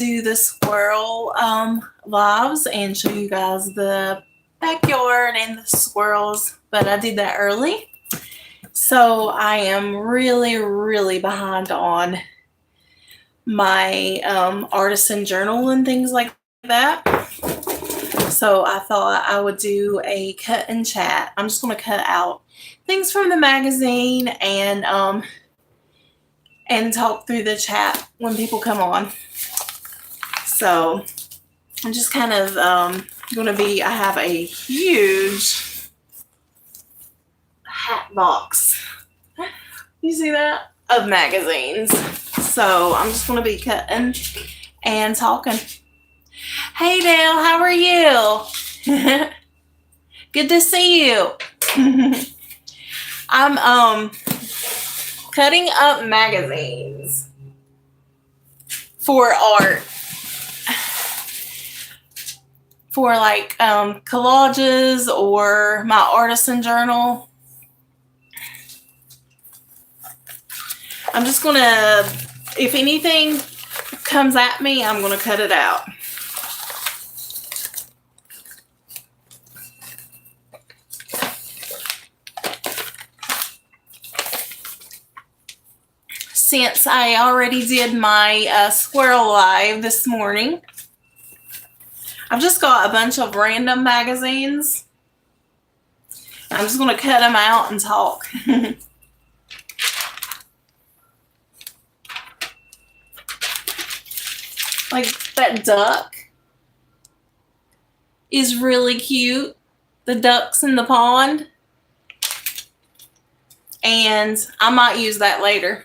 do the squirrel vlogs and show you guys the backyard and the squirrels, but I did that early. So I am really behind on my artisan journal and things like that. So I thought I would do a cut and chat. I'm just going to cut out things from the magazine and talk through the chat when people come on. So I'm just kind of going to be, I have a huge hat box. You see that? Of magazines. So I'm just going to be cutting and talking. Hey Dale, how are you? Good to see you. I'm cutting up magazines for art. For like collages or my artisan journal. I'm just gonna, if anything comes at me, I'm gonna cut it out. Since I already did my squirrel live this morning, I've just got a bunch of random magazines. I'm just going to cut them out and talk. Like that duck is really cute. The ducks in the pond. And I might use that later.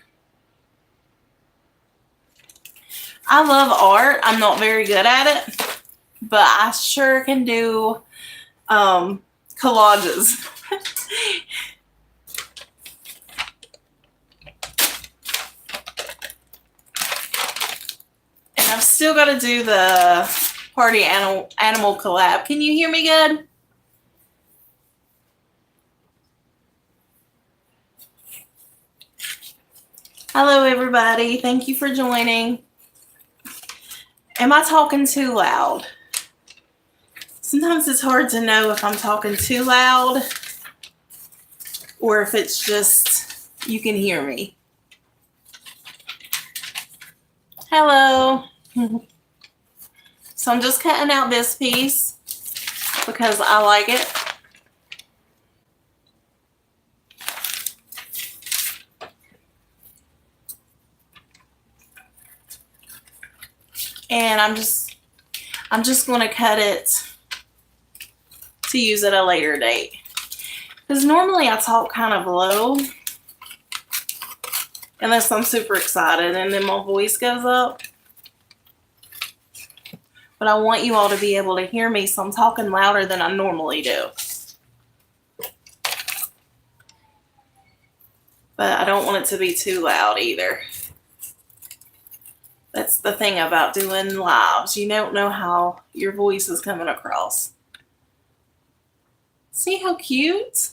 I love art. I'm not very good at it, but I sure can do collages. And I've still got to do the party animal collab. Can you hear me good? Hello, everybody. Thank you for joining. Am I talking too loud? Sometimes it's hard to know if I'm talking too loud or if it's just you can hear me. Hello. So I'm just cutting out this piece because I like it. And I'm just going to cut it to use at a later date. Because normally I talk kind of low unless I'm super excited and then my voice goes up. But I want you all to be able to hear me, so I'm talking louder than I normally do. But I don't want it to be too loud either. That's the thing about doing lives. You don't know how your voice is coming across. See how cute?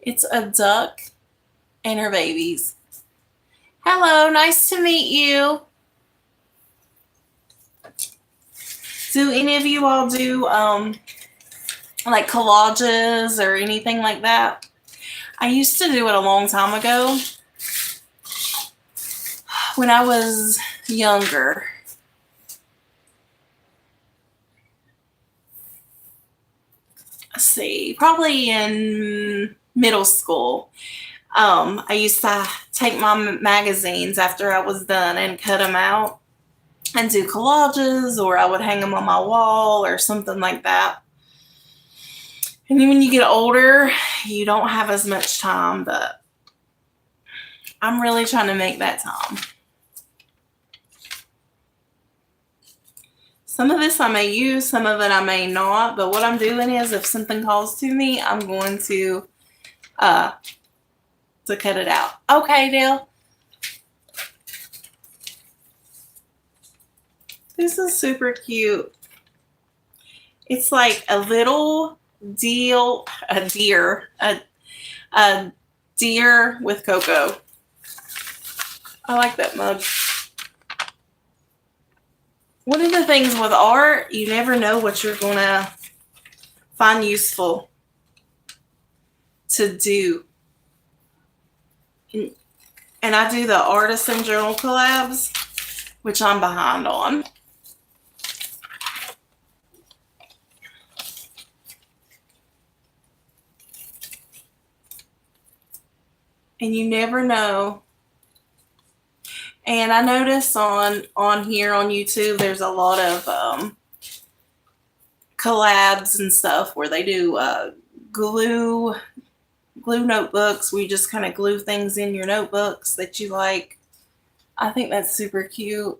It's a duck and her babies. Hello, nice to meet you. Do any of you all do like collages or anything like that? I used to do it a long time ago when I was younger. Let's see, probably in middle school. I used to take my magazines after I was done and cut them out and do collages, or I would hang them on my wall or something like that. And then when you get older, you don't have as much time, but I'm really trying to make that time. Some of this I may use, some of it I may not, but what I'm doing is if something calls to me, I'm going to cut it out. Okay, Dale. This is super cute. It's like a little a deer with cocoa. I like that mug. One of the things with art, you never know what you're going to find useful to do. And I do the artisan journal collabs, which I'm behind on. And you never know. And I notice on here on YouTube, there's a lot of collabs and stuff where they do glue notebooks where you just kind of glue things in your notebooks that you like. I think that's super cute.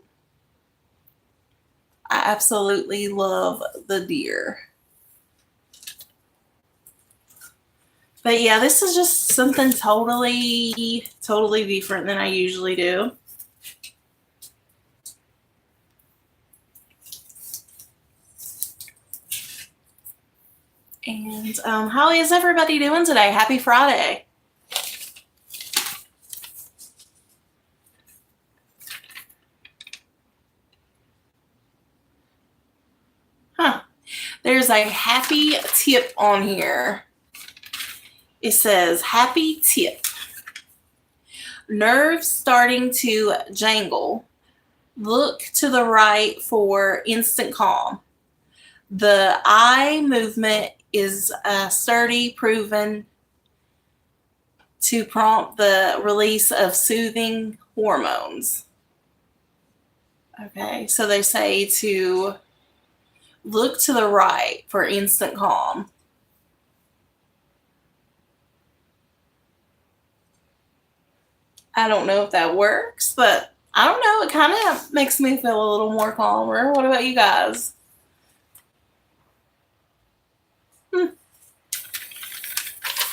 I absolutely love the deer. But yeah, this is just something totally different than I usually do. And how is everybody doing today? Happy Friday. There's a happy tip on here. It says, happy tip. Nerves starting to jangle. Look to the right for instant calm. The eye movement is sturdy, proven to prompt the release of soothing hormones. Okay, so they say to look to the right for instant calm. I don't know if that works, but I don't know. It kind of makes me feel a little more calmer. What about you guys?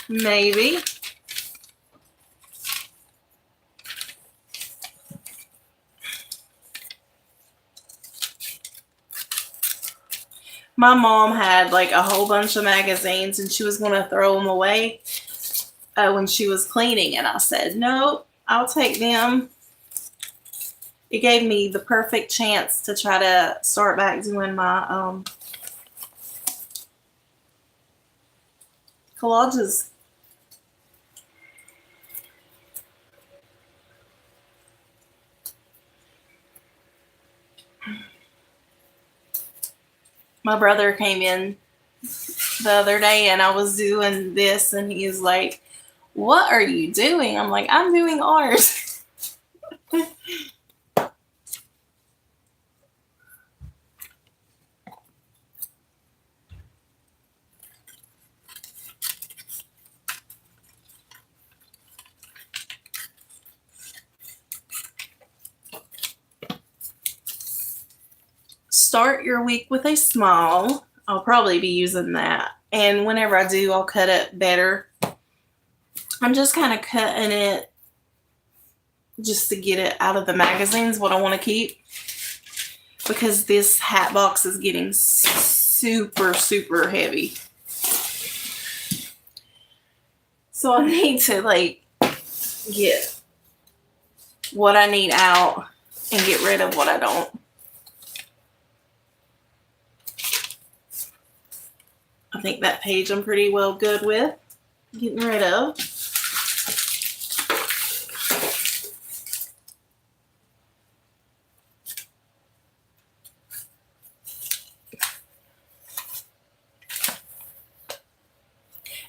Maybe. My mom had like a whole bunch of magazines and she was going to throw them away when she was cleaning. And I said, no, I'll take them. It gave me the perfect chance to try to start back doing my collages. My brother came in the other day and I was doing this and he's like, what are you doing? I'm like, I'm doing art. Start your week with a smile. I'll probably be using that. And whenever I do, I'll cut it better. I'm just kind of cutting it just to get it out of the magazines, what I want to keep. Because this hat box is getting super heavy. So I need to like get what I need out and get rid of what I don't. I think that page I'm pretty well good with getting rid of.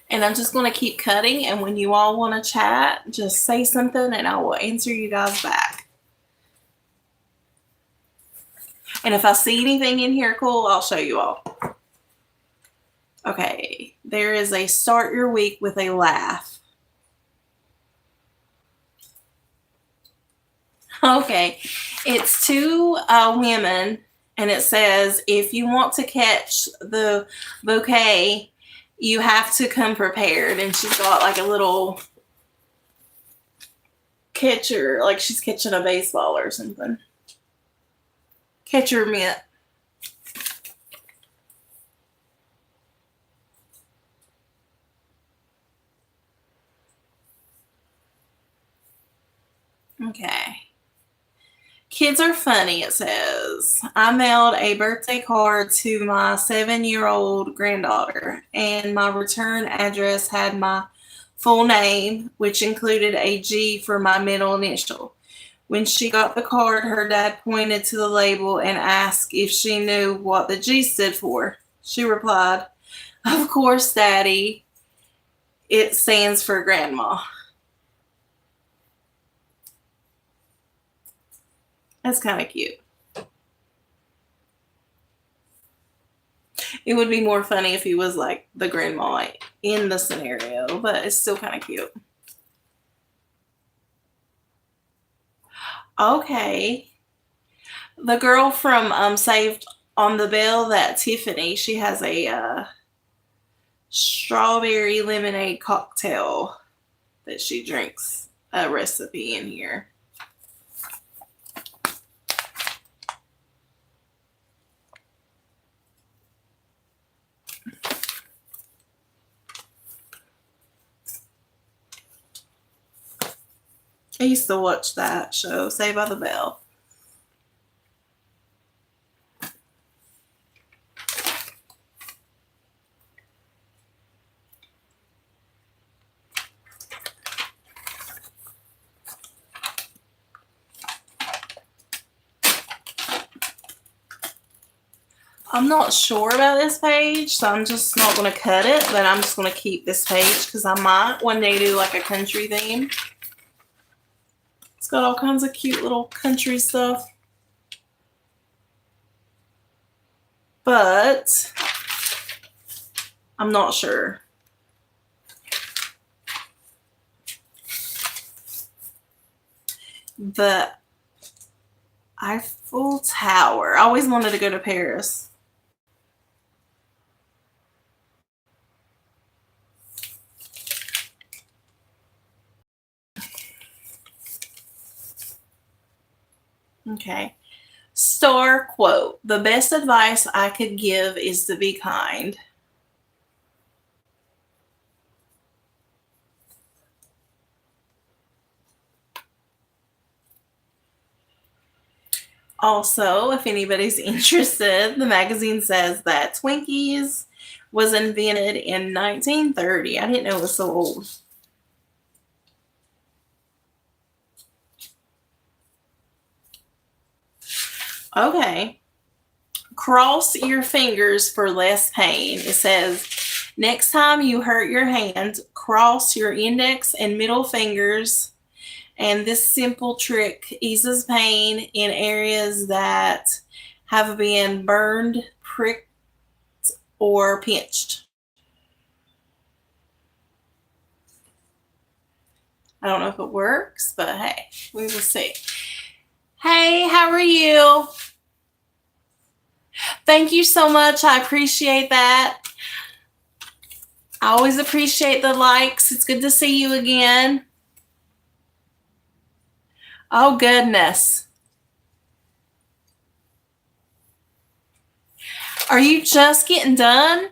And I'm just going to keep cutting. And when you all want to chat, just say something and I will answer you guys back. And if I see anything in here cool, I'll show you all. Okay, there is a start your week with a laugh. Okay, it's two women, and it says, if you want to catch the bouquet, you have to come prepared. And she's got like a little catcher, like she's catching a baseball or something. Catcher mitt. Okay. Kids are funny, it says. I mailed a birthday card to my 7-year-old granddaughter, and my return address had my full name, which included a G for my middle initial. When she got the card, her dad pointed to the label and asked if she knew what the G stood for. She replied, "Of course, Daddy. It stands for Grandma." That's kind of cute. It would be more funny if he was like the grandma in the scenario, but it's still kind of cute. Okay. The girl from Saved on the Bell, that Tiffany, she has a strawberry lemonade cocktail that she drinks a recipe in here. I used to watch that show, Saved by the Bell. I'm not sure about this page, so I'm just not going to cut it, but I'm just going to keep this page because I might one day do like a country theme. It's got all kinds of cute little country stuff. But I'm not sure. The Eiffel Tower. I always wanted to go to Paris. Okay. Star quote: "The best advice I could give is to be kind." Also, if anybody's interested, the magazine says that Twinkies was invented in 1930. I didn't know it was so old. Okay. Cross your fingers for less pain. It says, next time you hurt your hand, cross your index and middle fingers. And this simple trick eases pain in areas that have been burned, pricked, or pinched. I don't know if it works, but hey, we will see. Hey, how are you? Thank you so much. I appreciate that. I always appreciate the likes. It's good to see you again. Oh, goodness. Are you just getting done?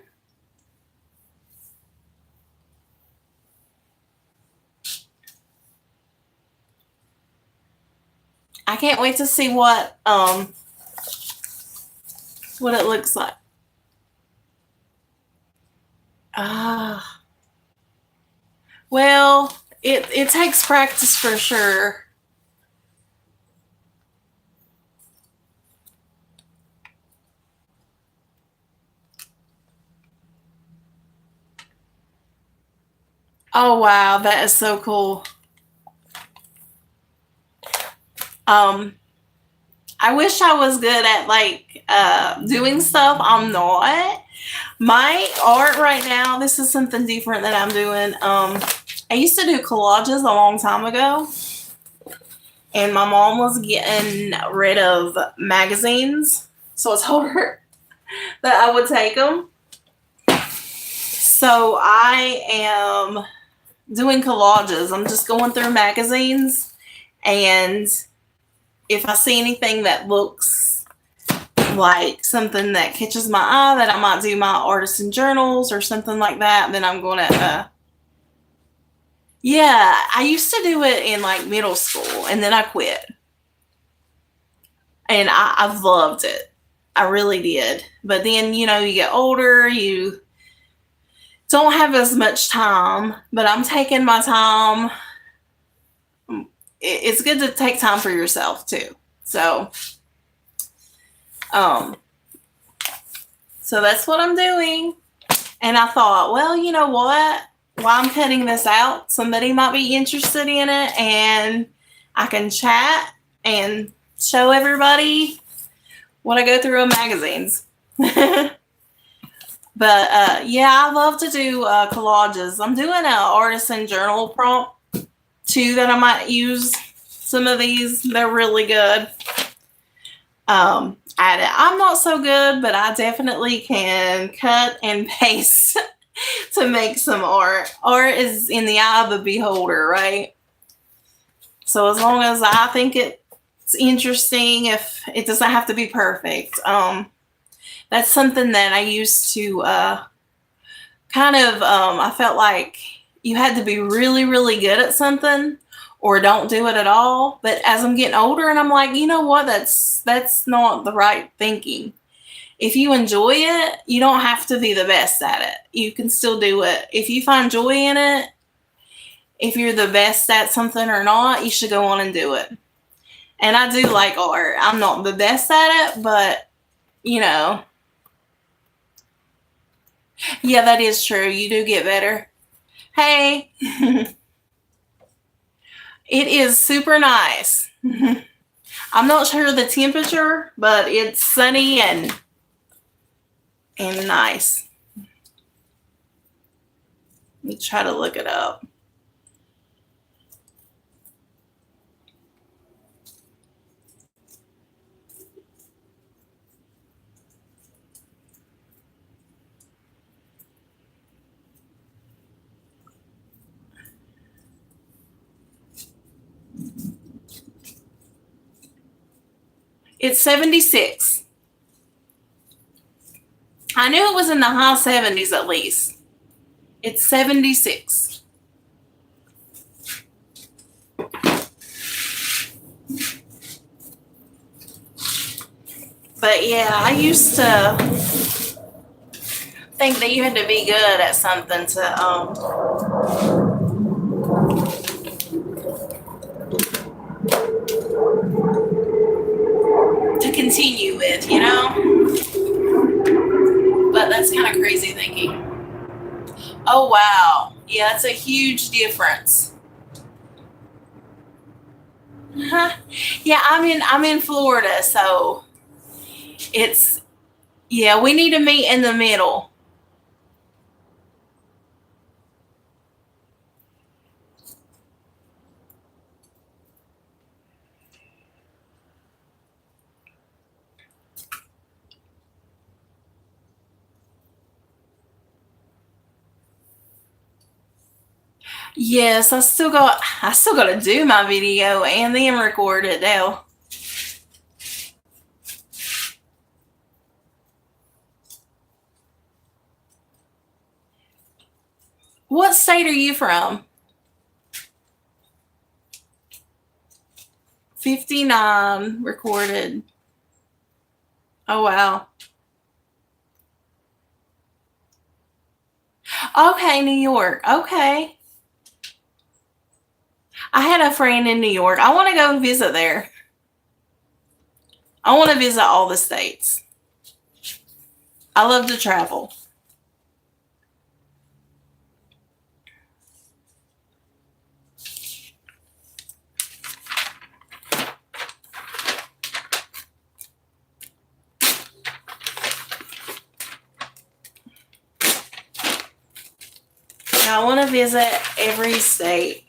I can't wait to see what it looks like. Well, it takes practice for sure. Oh wow, that is so cool. I wish I was good at like doing stuff. I'm not. My art right now, this is something different that I'm doing. I used to do collages a long time ago, and my mom was getting rid of magazines, so I told her that I would take them. So I am doing collages. I'm just going through magazines, and if I see anything that looks like something that catches my eye, that I might do my artisan journals or something like that, then I'm going to Yeah, I used to do it in like middle school and then I quit. And I've loved it. I really did. But then, you get older, you don't have as much time, but I'm taking my time. It's good to take time for yourself too. So, um, so that's what I'm doing. And I thought, well, you know what? While I'm cutting this out, somebody might be interested in it and I can chat and show everybody what I go through in magazines. But yeah, I love to do collages. I'm doing an artisan journal prompt too that I might use. Some of these, they're really good. At it. I'm not so good, but I definitely can cut and paste to make some art. Art is in the eye of the beholder, right? So as long as I think it's interesting, if it doesn't have to be perfect, that's something that I used to I felt like you had to be really, really good at something or don't do it at all. But as I'm getting older and I'm like, you know what, that's not the right thinking. If you enjoy it, you don't have to be the best at it. You can still do it. If you find joy in it, if you're the best at something or not, you should go on and do it. And I do like art. I'm not the best at it, but you know, yeah, that is true. You do get better. Hey, it is super nice. I'm not sure the temperature, but it's sunny and nice. Let me try to look it up. It's 76. I knew it was in the high 70s at least. It's 76. But yeah, I used to think that you had to be good at something to continue with, But that's kind of crazy thinking. Oh wow, yeah, that's a huge difference. Huh. Yeah, I'm in Florida, so it's yeah, we need to meet in the middle. Yes, I still got to do my video and then record it now. What state are you from? 59 recorded. Oh wow. Okay, New York. Okay. I had a friend in New York. I want to go and visit there. I want to visit all the states. I love to travel. I want to visit every state.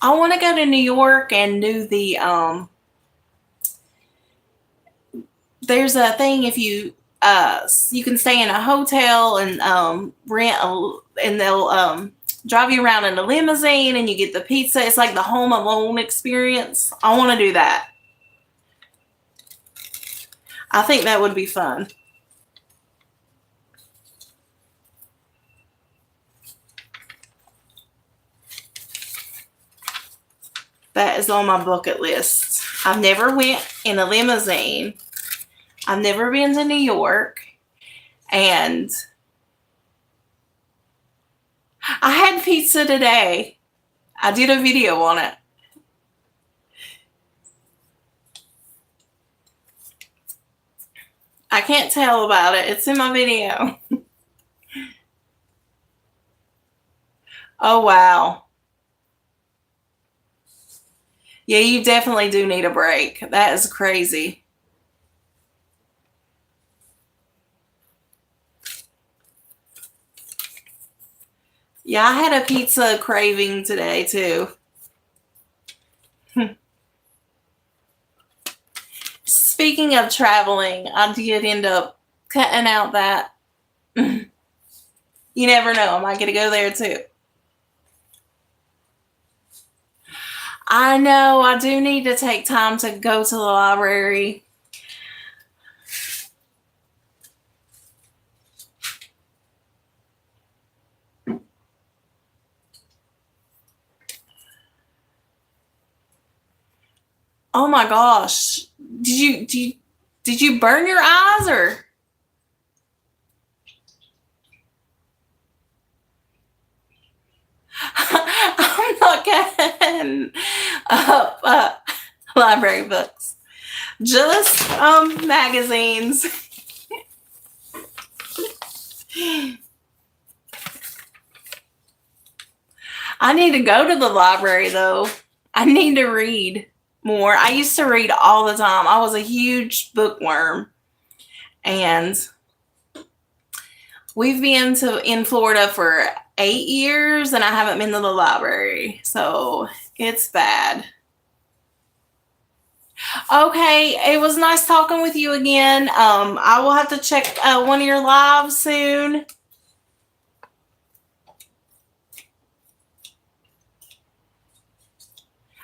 I want to go to New York and do the there's a thing if you can stay in a hotel and rent and they'll drive you around in a limousine and you get the pizza. It's like the Home Alone experience. I want to do that. I think that would be fun. That is on my bucket list. I've never went in a limousine. I've never been to New York. And I had pizza today. I did a video on it. I can't tell about it. It's in my video. Oh, wow. Yeah, you definitely do need a break. That is crazy. Yeah, I had a pizza craving today, too. Speaking of traveling, I did end up cutting out that. You never know. I might get to go there, too. I know. I do need to take time to go to the library. Oh my gosh. Did you burn your eyes or? I'm not getting up library books. Just magazines. I need to go to the library though. I need to read more. I used to read all the time. I was a huge bookworm. And we've been in Florida for 8 years and I haven't been to the library. So it's bad. Okay, it was nice talking with you again. I will have to check one of your lives soon.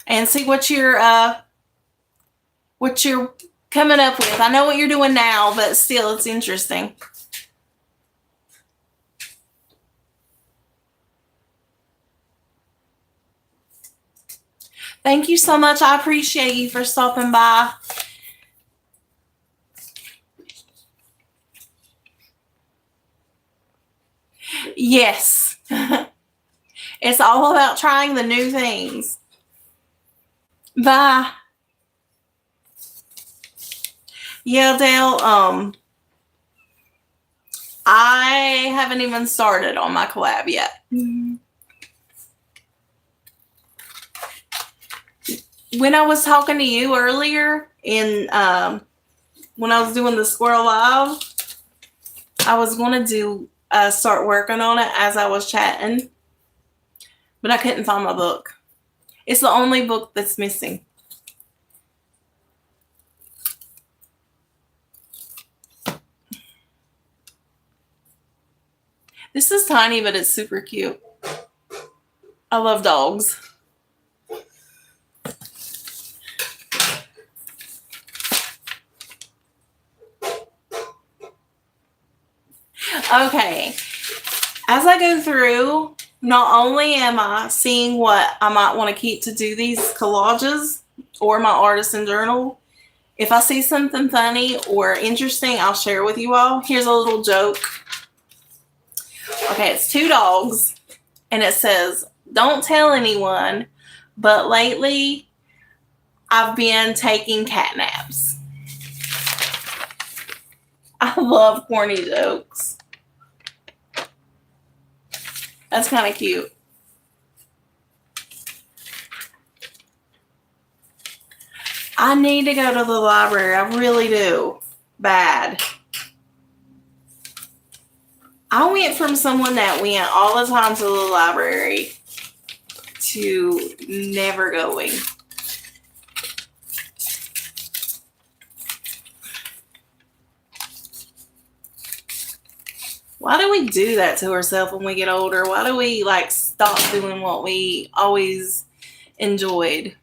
And see what you're coming up with. I know what you're doing now, but still it's interesting. Thank you so much. I appreciate you for stopping by. Yes. It's all about trying the new things. Bye. Yeah, Dale, I haven't even started on my collab yet. When I was talking to you earlier when I was doing the Squirrel Live, I was going to start working on it as I was chatting, but I couldn't find my book. It's the only book that's missing. This is tiny, but it's super cute. I love dogs. Okay, as I go through, not only am I seeing what I might want to keep to do these collages or my artisan journal, if I see something funny or interesting, I'll share with you all. Here's a little joke. Okay, it's 2 dogs, and it says, "Don't tell anyone, but lately I've been taking cat naps." I love corny jokes. That's kind of cute. I need to go to the library. I really do. Bad. I went from someone that went all the time to the library to never going. Why do we do that to ourselves when we get older? Why do we like stop doing what we always enjoyed?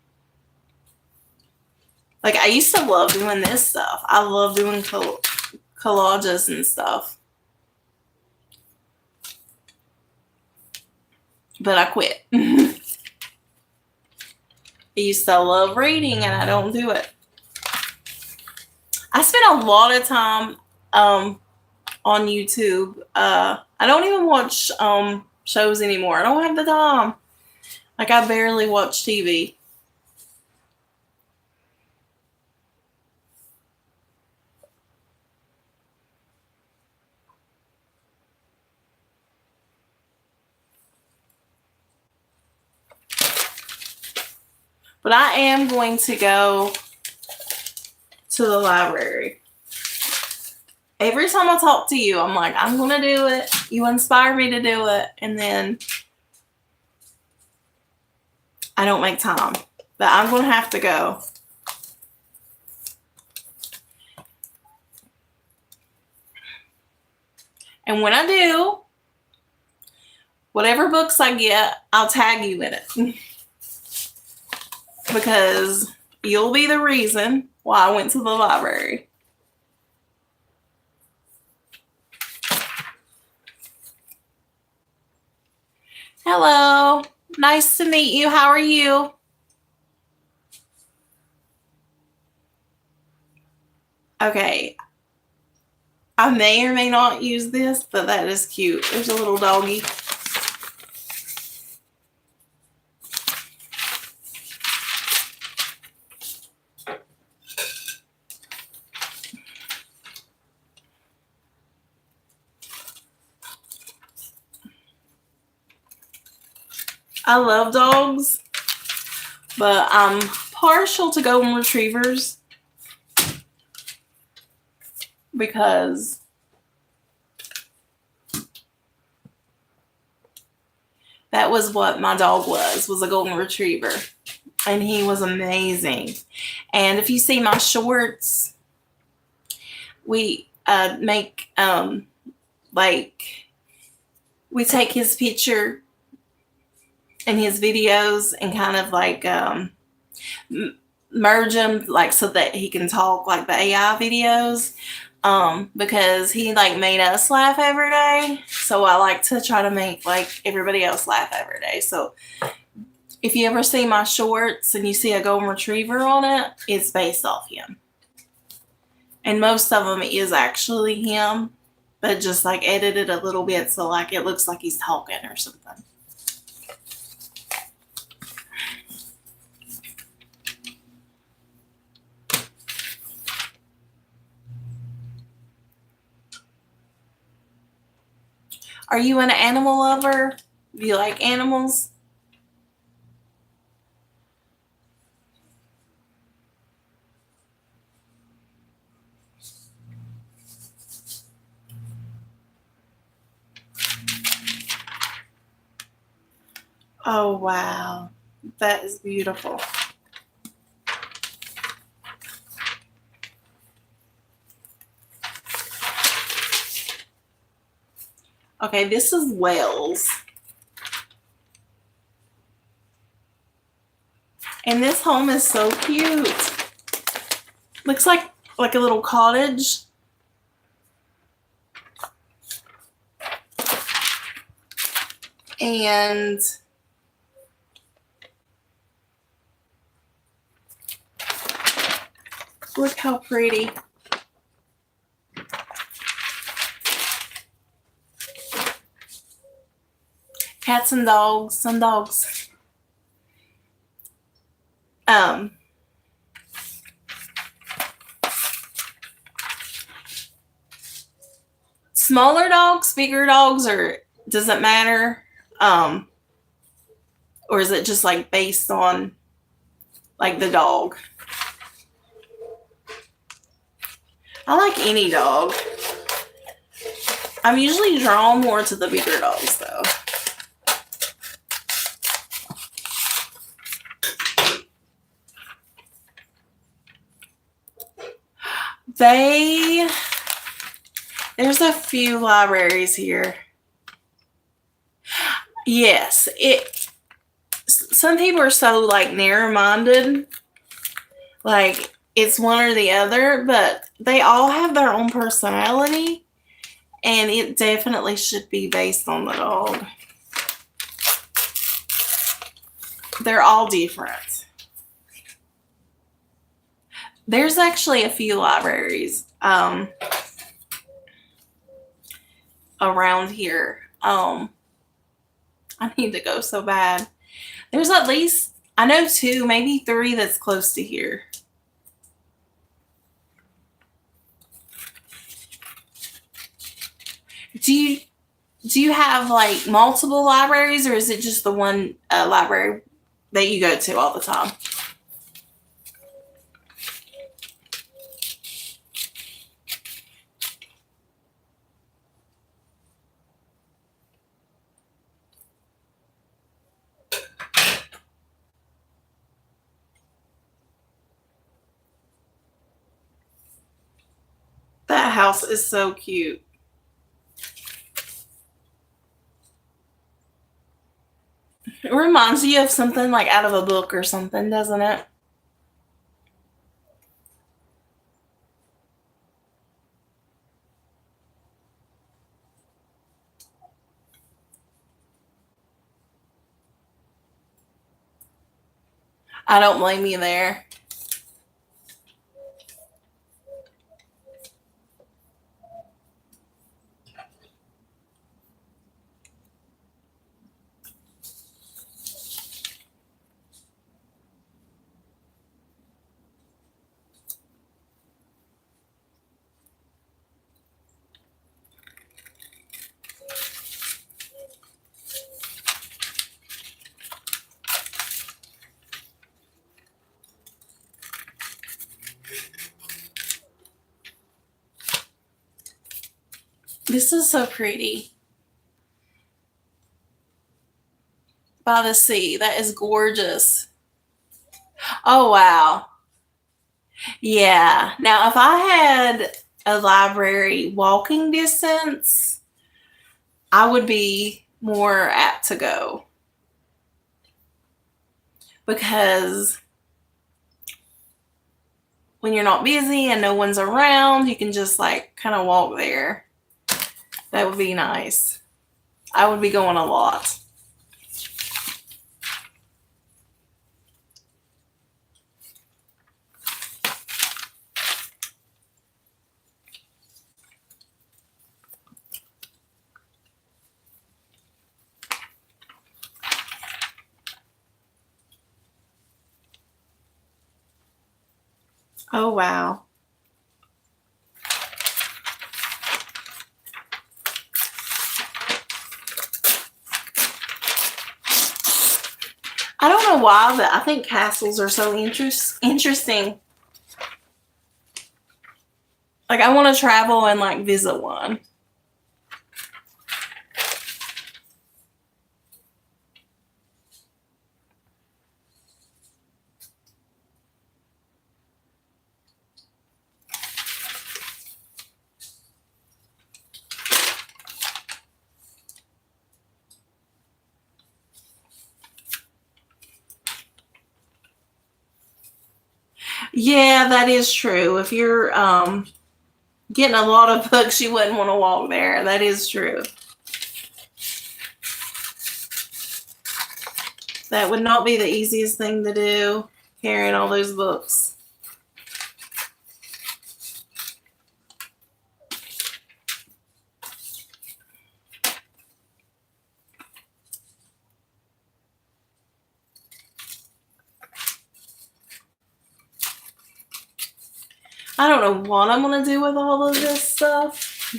Like I used to love doing this stuff. I love doing collages and stuff. But I quit. I used to love reading and I don't do it. I spend a lot of time on YouTube. I don't even watch shows anymore. I don't have the time. Like I barely watch TV. But I am going to go to the library. Every time I talk to you, I'm like, I'm going to do it. You inspire me to do it. And then I don't make time. But I'm going to have to go. And when I do, whatever books I get, I'll tag you in it. Because you'll be the reason why I went to the library. Hello. Nice to meet you. How are you? Okay. I may or may not use this, but that is cute. There's a little doggy. I love dogs, but I'm partial to golden retrievers because that was what my dog was a golden retriever. And he was amazing. And if you see my shorts, we make, like, we take his picture and his videos and kind of like merge them like so that he can talk like the AI videos. Because he like made us laugh every day. So I like to try to make like everybody else laugh every day. So if you ever see my shorts and you see a golden retriever on it, it's based off him. And most of them is actually him, but just like edited a little bit so like it looks like he's talking or something. Are you an animal lover? Do you like animals? Oh, wow. That is beautiful. Okay, this is Wales. And this home is so cute. Looks like a little cottage. And look how pretty. Cats and dogs, some dogs. Smaller dogs, bigger dogs, or does it matter? Or is it just like based on like the dog? I like any dog. I'm usually drawn more to the bigger dogs though. They There's a few libraries here. Yes, some people are so like narrow-minded, like it's one or the other, but they all have their own personality, and it definitely should be based on the dog. They're all different. There's actually a few libraries around here. I need to go so bad. There's at least, I know 2, maybe 3 that's close to here. Do you have like multiple libraries, or is it just the one library that you go to all the time? That house is so cute. It reminds you of something like out of a book or something, doesn't it? I don't blame you there. This is so pretty. By the sea. That is gorgeous. Oh, wow. Yeah. Now, if I had a library walking distance, I would be more apt to go because when you're not busy and no one's around, you can just like kind of walk there. That would be nice. I would be going a lot. Oh, wow. I don't know why, but I think castles are so interesting. Like, I want to travel and like visit one. Yeah, that is true. If you're getting a lot of books, you wouldn't want to walk there. That is true. That would not be the easiest thing to do, carrying all those books. I don't know what I'm going to do with all of this stuff,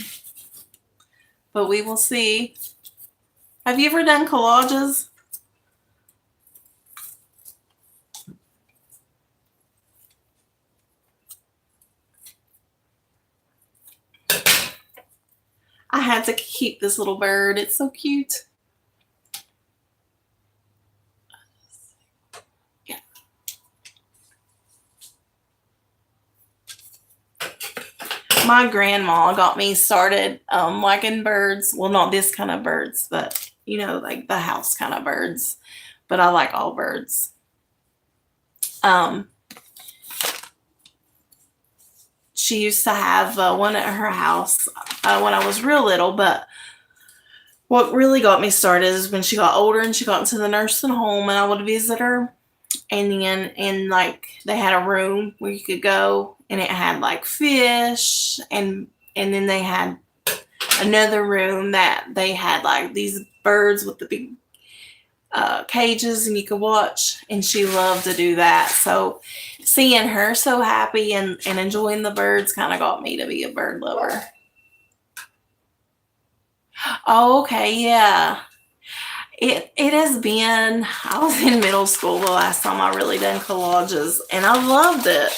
but we will see. Have you ever done collages? I had to keep this little bird. It's so cute. Yeah. my grandma got me started liking birds. Well, not this kind of birds, but like the house kind of birds. But I like all birds. Um, she used to have one at her house when I was real little. But what really got me started is when she got older and she got into the nursing home, and I would visit her. And like they had a room where you could go, and it had like fish, and then they had another room that they had like these birds with the big cages, and you could watch. And she loved to do that. So seeing her so happy and enjoying the birds kind of got me to be a bird lover. Oh, okay, yeah. It has been, I was in middle school the last time I really done collages, and I loved it.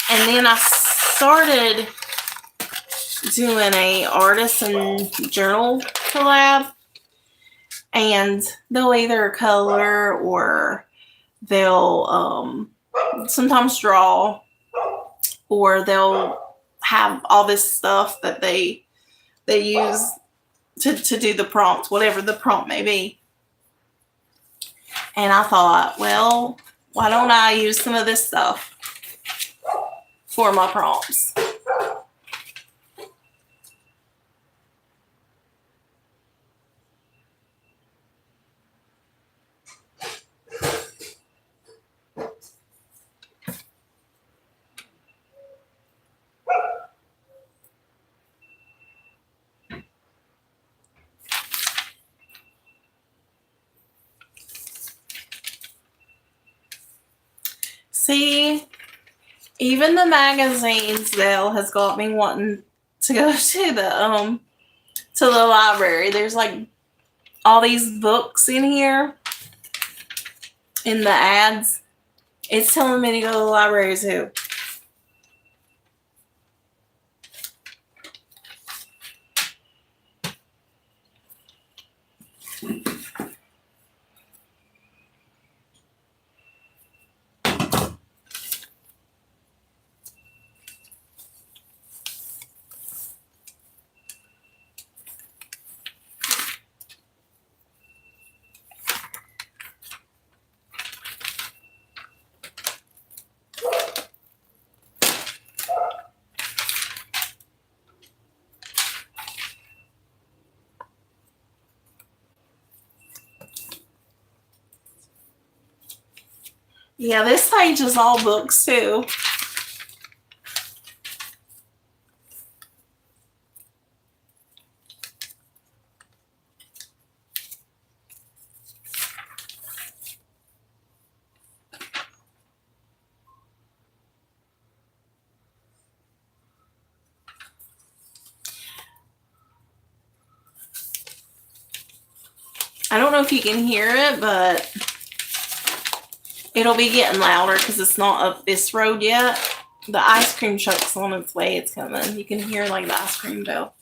And then I started doing a artist and journal collab, and they'll either color or they'll sometimes draw, or they'll have all this stuff that they use to do the prompt, whatever the prompt may be. And I thought, well, why don't I use some of this stuff for my prompts? See, even the magazines Dale has got me wanting to go to the library. There's like all these books in here in the ads. It's telling me to go to the library too. Yeah, this page is all books too. I don't know if you can hear it, but it'll be getting louder because it's not up this road yet. The ice cream truck's on its way. It's coming. You can hear like the ice cream bell.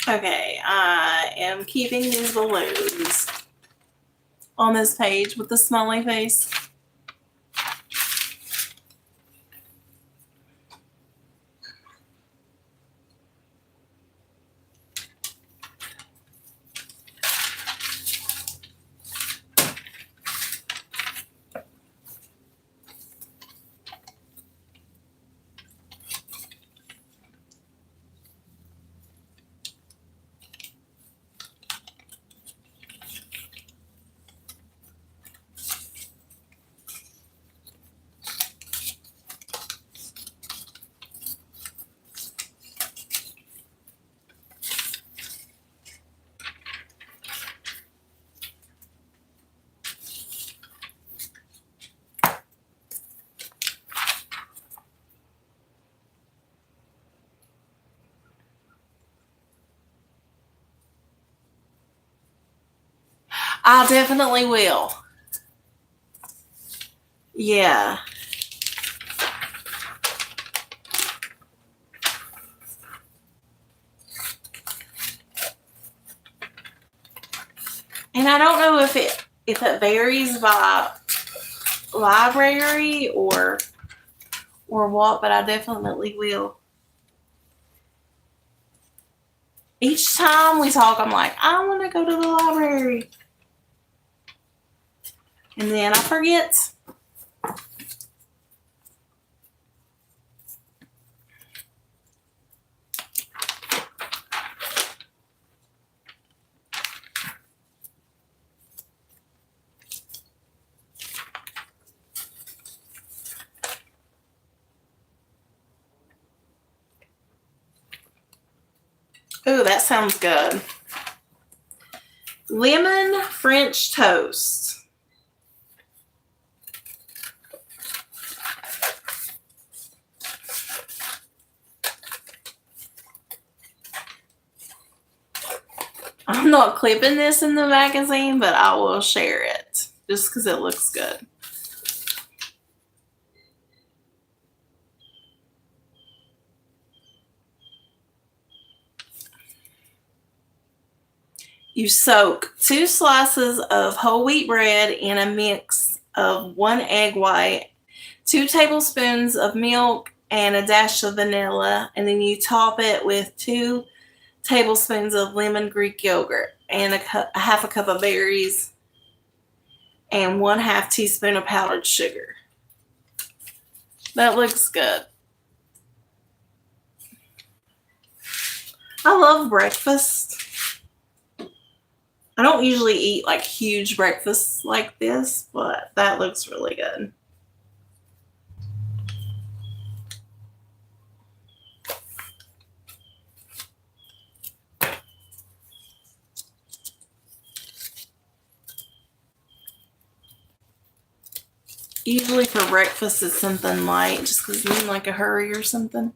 Okay, I am keeping these balloons on this page with the smiley face. I definitely will. Yeah. And I don't know if it varies by library or what, but I definitely will. Each time we talk, I'm like, I want to go to the library. And then I forget. Ooh, that sounds good. Lemon French toast. I'm not clipping this in the magazine, but I will share it just because it looks good. You soak 2 slices of whole wheat bread in a mix of 1 egg white, 2 tablespoons of milk, and a dash of vanilla, and then you top it with 2 tablespoons of lemon Greek yogurt and a half a cup of berries and 1/2 teaspoon of powdered sugar. That looks good. I love breakfast. I don't usually eat like huge breakfasts like this, but that looks really good. Usually for breakfast it's something light just because I'm in like a hurry or something.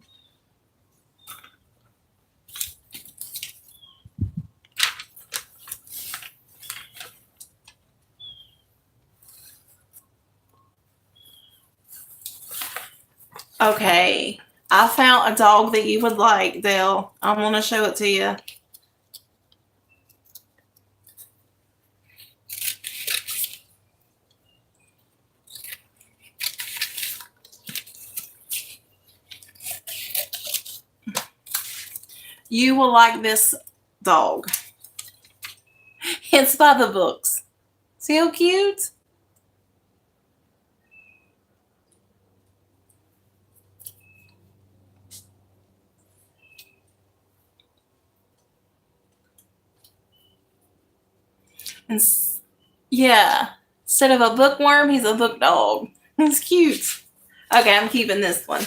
Okay, I found a dog that you would like, Dale. I want to show it to you. You will like this dog. It's by the books. See how cute? And yeah, instead of a bookworm, he's a book dog. He's cute. Okay, I'm keeping this one.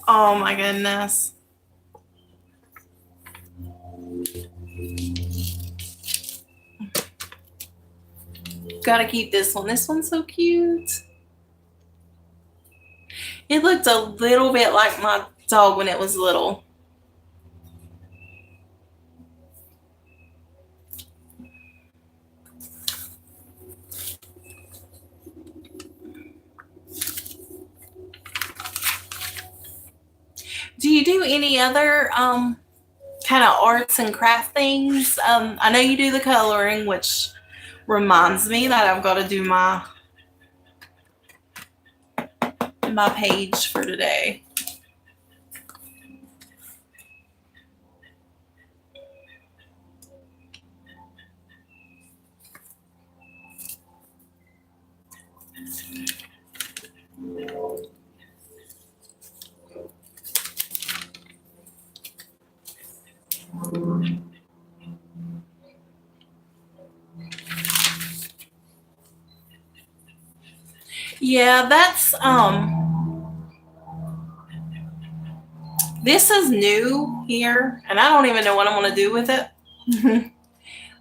Oh my goodness. Gotta keep this one. This one's so cute. It looked a little bit like my dog when it was little. Do you do any other kind of arts and craft things? I know you do the coloring, which reminds me that I've got to do my page for today. Yeah, that's This is new here, and I don't even know what I'm going to do with it.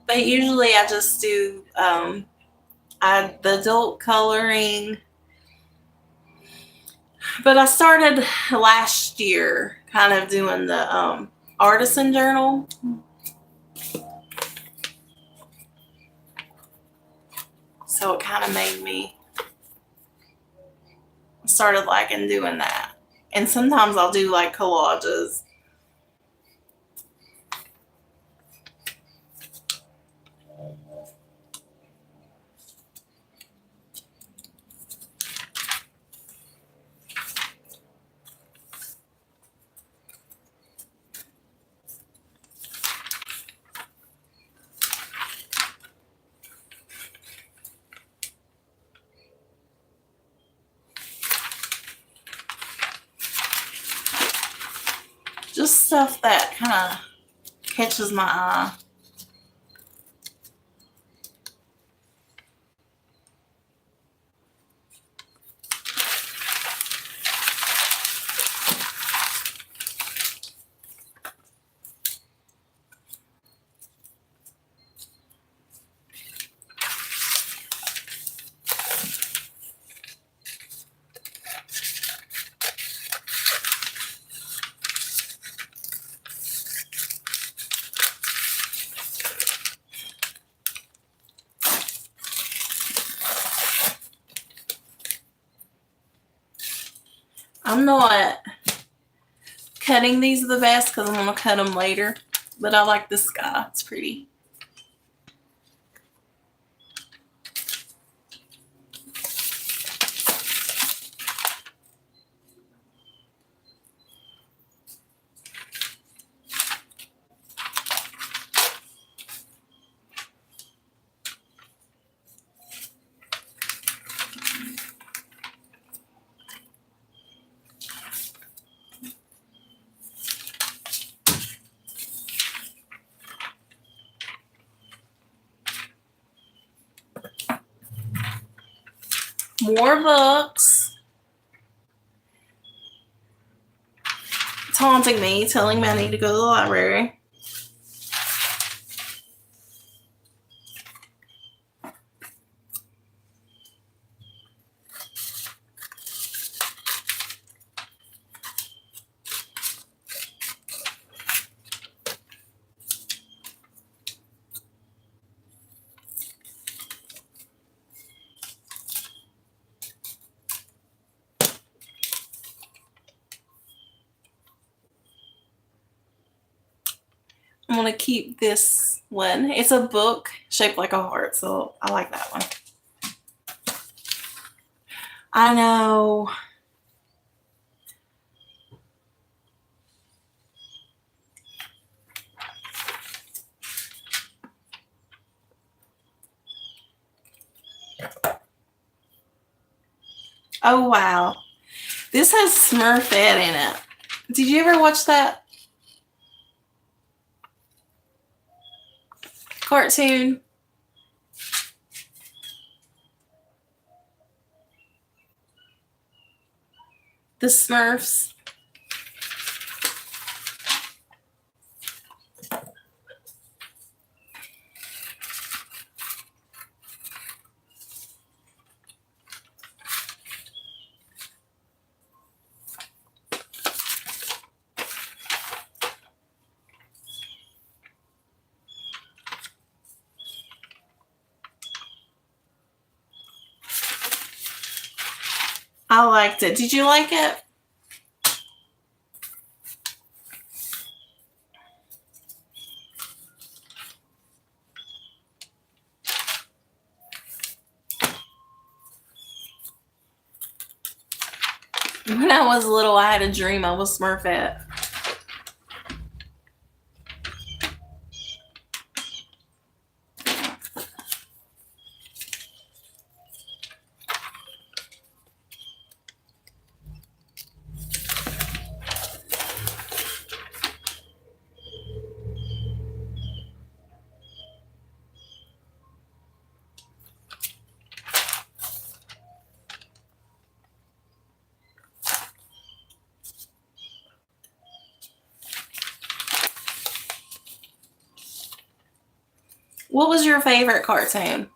But usually I just do the adult coloring. But I started last year kind of doing the artisan journal. So it kind of made me started liking doing that. And sometimes I'll do like collages. Just stuff that kind of catches my eye. I'm not cutting these the best because I'm going to cut them later. But I like the sky. It's pretty. More books. Taunting me, telling me I need to go to the library. I'm going to keep this one. It's a book shaped like a heart, so I like that one. I know. Oh, wow. This has Smurfette in it. Did you ever watch that cartoon? The Smurfs. I liked it. Did you like it? When I was little, I had a dream I was Smurfette. What was your favorite cartoon?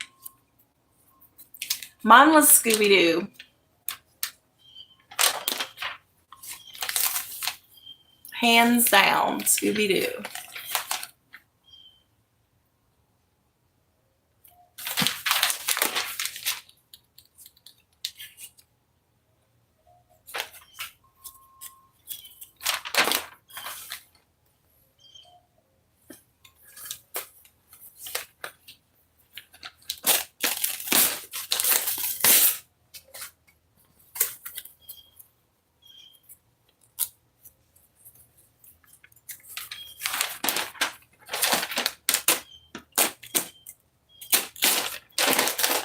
Mine was Scooby-Doo. Hands down, Scooby-Doo.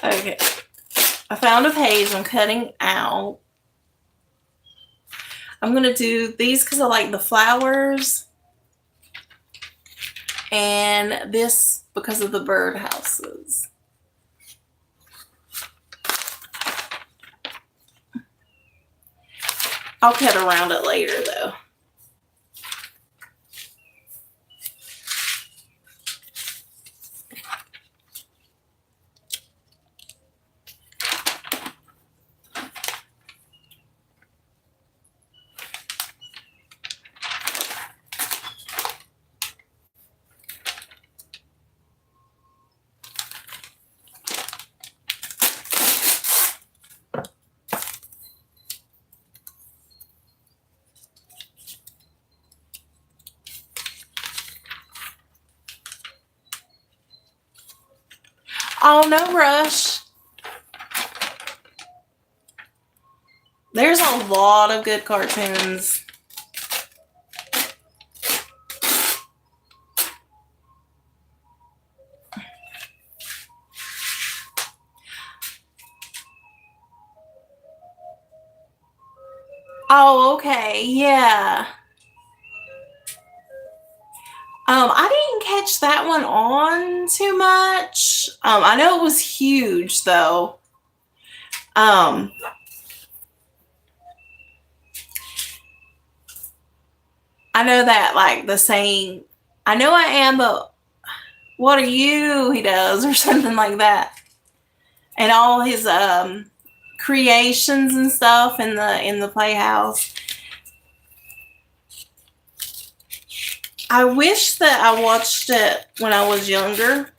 Okay. I found a page I'm cutting out. I'm going to do these because I like the flowers. And this because of the birdhouses. I'll cut around it later though. Oh, no rush. There's a lot of good cartoons. Oh, okay. Yeah. I didn't catch that one on too much. I know it was huge though. I know that like the saying, I know I am, but what are you? He does, or something like that. And all his creations and stuff in the playhouse. I wish that I watched it when I was younger.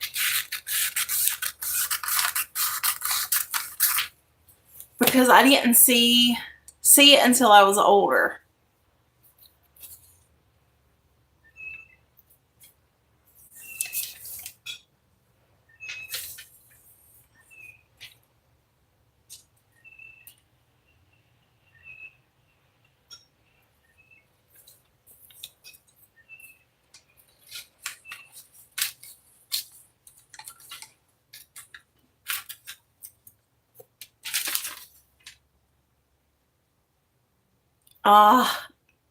Because I didn't see it until I was older.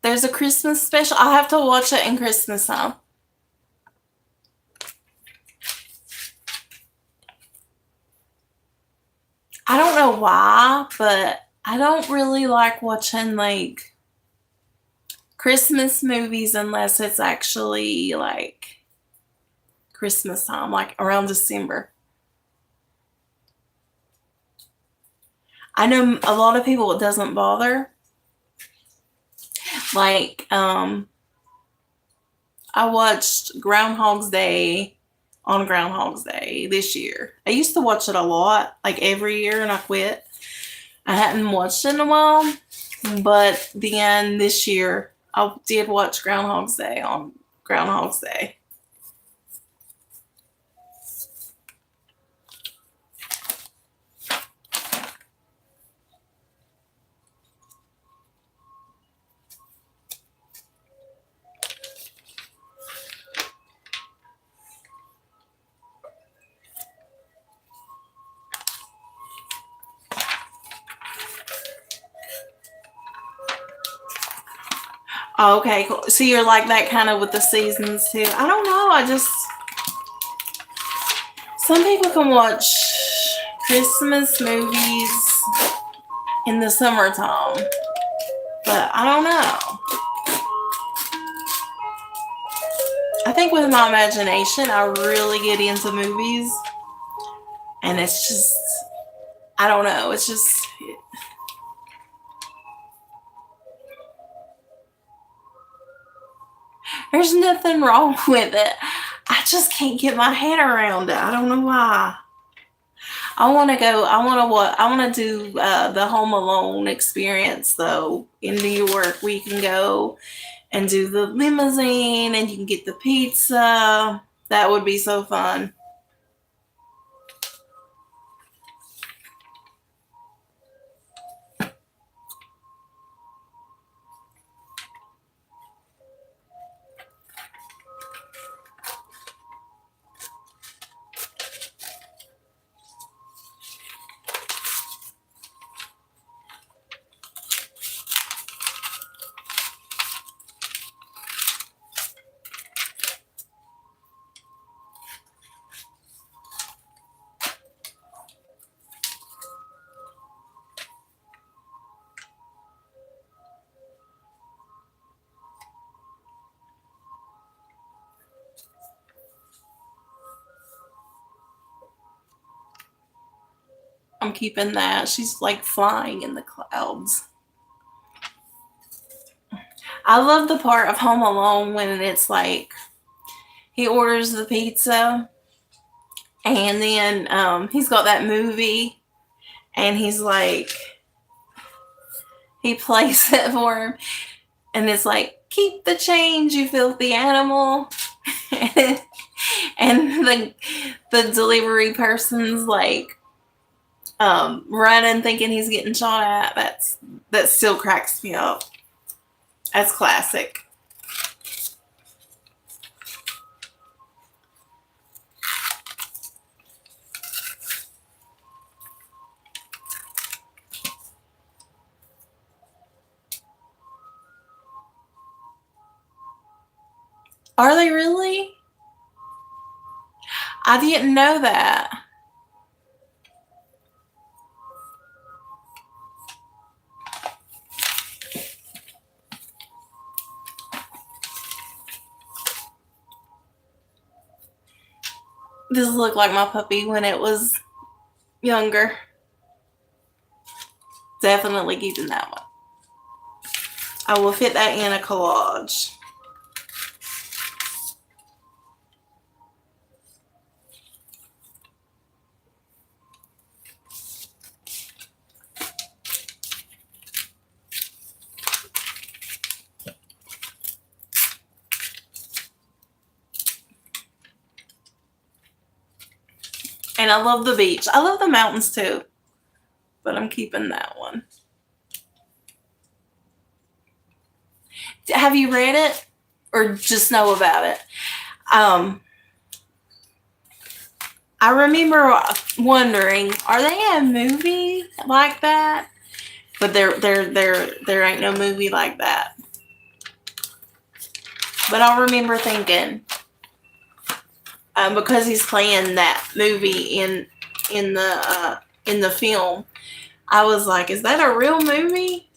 There's a Christmas special. I'll have to watch it in Christmas time. I don't know why, but I don't really like watching like Christmas movies unless it's actually like Christmas time, like around December. I know a lot of people it doesn't bother. Like, I watched Groundhog's Day on Groundhog's Day this year. I used to watch it a lot, like every year, and I quit. I hadn't watched it in a while, but then this year I did watch Groundhog's Day on Groundhog's Day. Oh, okay, cool. So you're like that kind of with the seasons too. I don't know. Some people can watch Christmas movies in the summertime, but I don't know. I think with my imagination, I really get into movies, and it's just, I don't know, it's just, there's nothing wrong with it. I just can't get my head around it. I don't know why. I want to go. I want to what? I want to do the Home Alone experience though in New York. We can go and do the limousine, and you can get the pizza. That would be so fun. I'm keeping that. She's like flying in the clouds. I love the part of Home Alone when it's like he orders the pizza, and then he's got that movie, and he's like, he plays it for him, and it's like, keep the change, you filthy animal. And the delivery person's like running thinking he's getting shot at. That still cracks me up. That's classic. Are they really? I didn't know that. This looked like my puppy when it was younger. Definitely keeping that one. I will fit that in a collage. And I love the beach. I love the mountains too. But I'm keeping that one. Have you read it or just know about it? I remember wondering, are they a movie like that? But there ain't no movie like that. But I remember thinking, because he's playing that movie in the film, I was like, is that a real movie?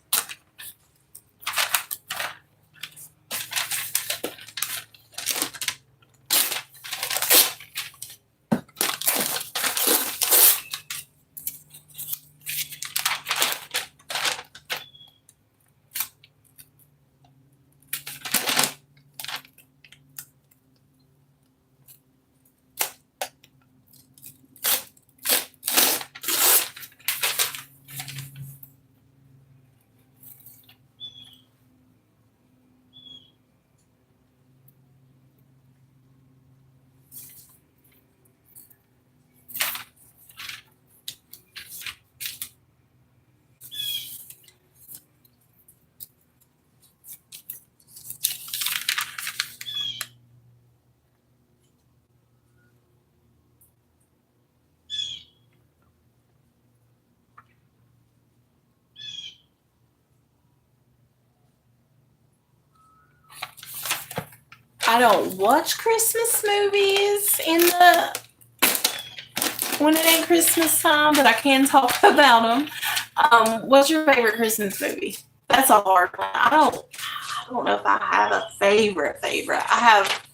I don't watch Christmas movies when it ain't Christmas time, but I can talk about them. What's your favorite Christmas movie? That's a hard one. I don't know if I have a favorite. I have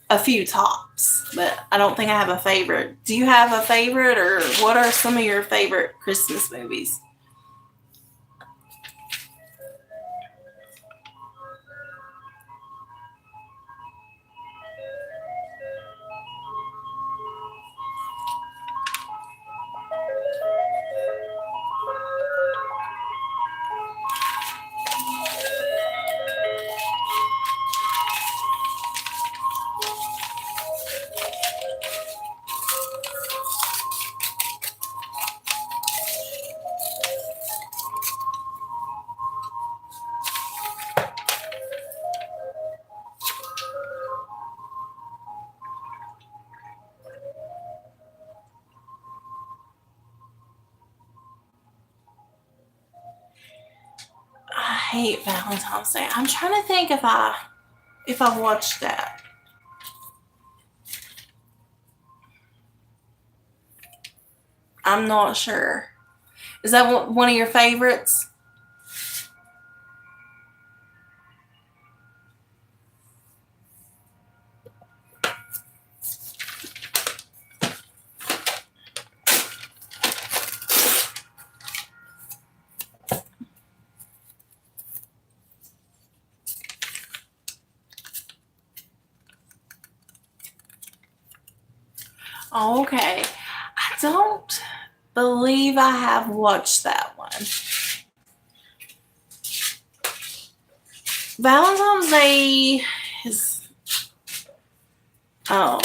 a few tops, but I don't think I have a favorite. Do you have a favorite, or what are some of your favorite Christmas movies? I hate Valentine's Day. I'm trying to think if I watched that. I'm not sure. Is that one of your favorites? Okay. I don't believe I have watched that one. Valentine's Day is um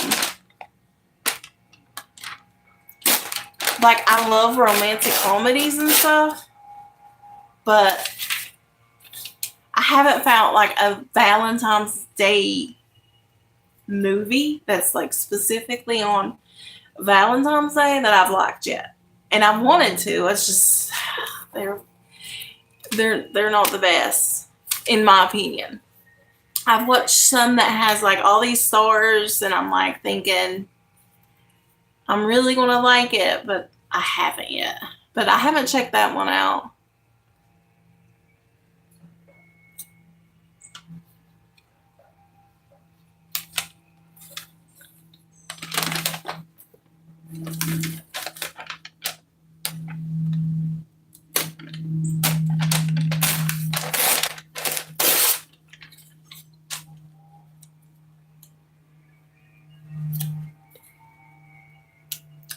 like, I love romantic comedies and stuff, but I haven't found like a Valentine's Day movie that's like specifically on Valentine's Day that I've liked yet. And I wanted to. It's just they're they're not the best in my opinion. I've watched some that has like all these stars, and I'm like thinking I'm really gonna like it, but I haven't yet. But I haven't checked that one out.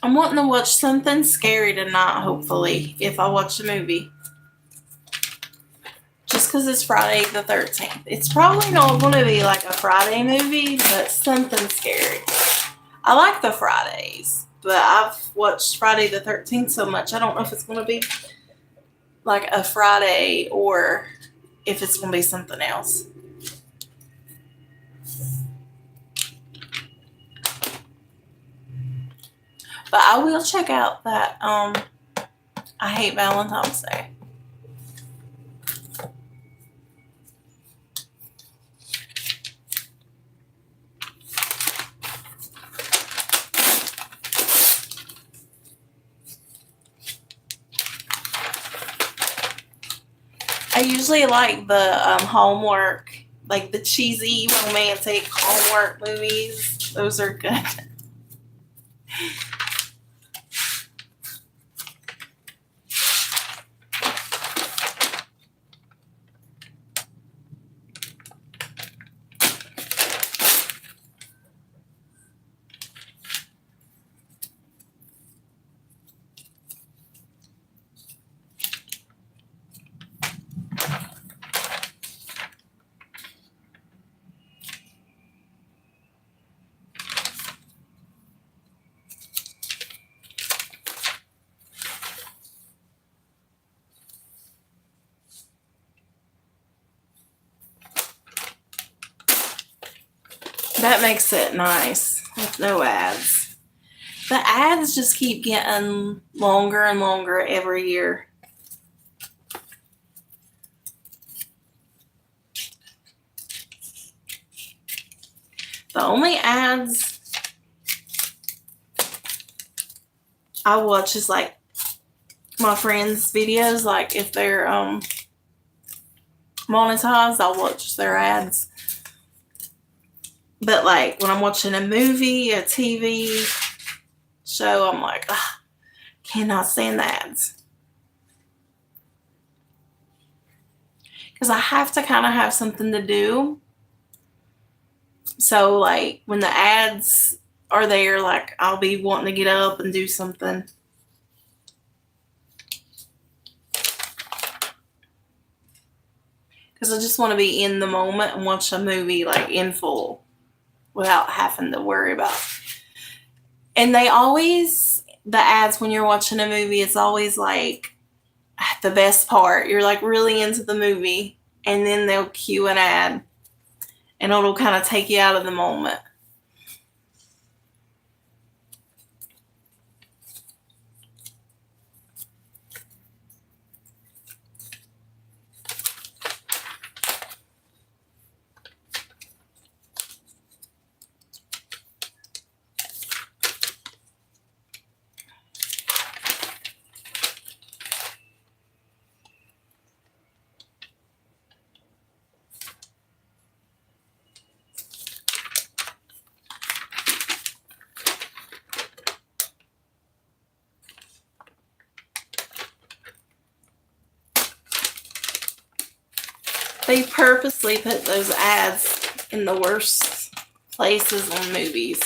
I'm wanting to watch something scary tonight, hopefully, if I watch a movie. Just because it's Friday the 13th. It's probably not going to be like a Friday movie, but something scary. I like the Fridays, but I've watched Friday the 13th so much, I don't know if it's going to be like a Friday or if it's going to be something else. But I will check out that I Hate Valentine's Day. I usually like the Hallmark, like the cheesy romantic Hallmark movies. Those are good. That makes it nice with no ads. The ads just keep getting longer and longer every year. The only ads I watch is like my friends' videos. Like if they're monetized, I'll watch their ads. But like when I'm watching a movie, a TV show, I'm like, ugh, cannot stand the ads. Because I have to kind of have something to do. So like when the ads are there, like I'll be wanting to get up and do something. Because I just want to be in the moment and watch a movie like in full without having to worry about. And they always, the ads when you're watching a movie, it's always like the best part. You're like really into the movie and then they'll cue an ad and it'll kind of take you out of the moment. They purposely put those ads in the worst places on movies.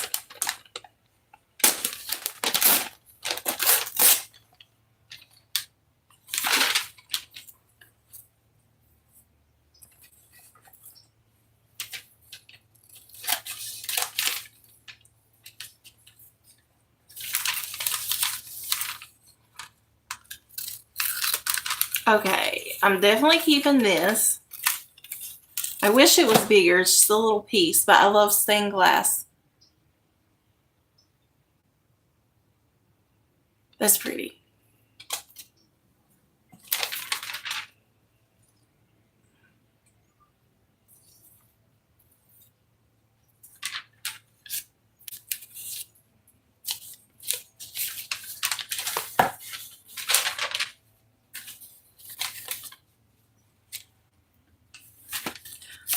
Okay, I'm definitely keeping this. I wish it was bigger, it's just a little piece, but I love stained glass. That's pretty.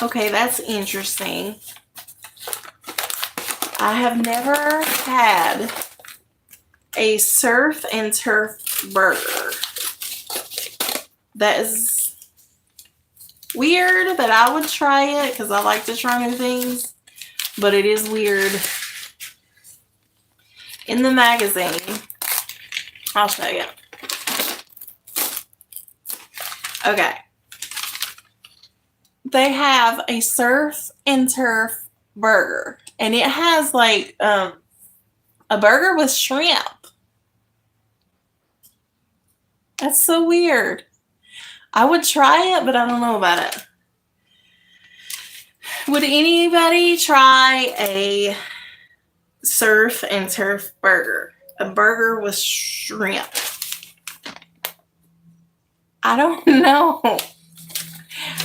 Okay, that's interesting. I have never had a surf and turf burger. That is weird, but I would try it because I like to try new things. But it is weird. In the magazine, I'll show you. Okay. They have a surf and turf burger, and it has like a burger with shrimp. That's so weird. I would try it, but I don't know about it. Would anybody try a surf and turf burger? A burger with shrimp? I don't know.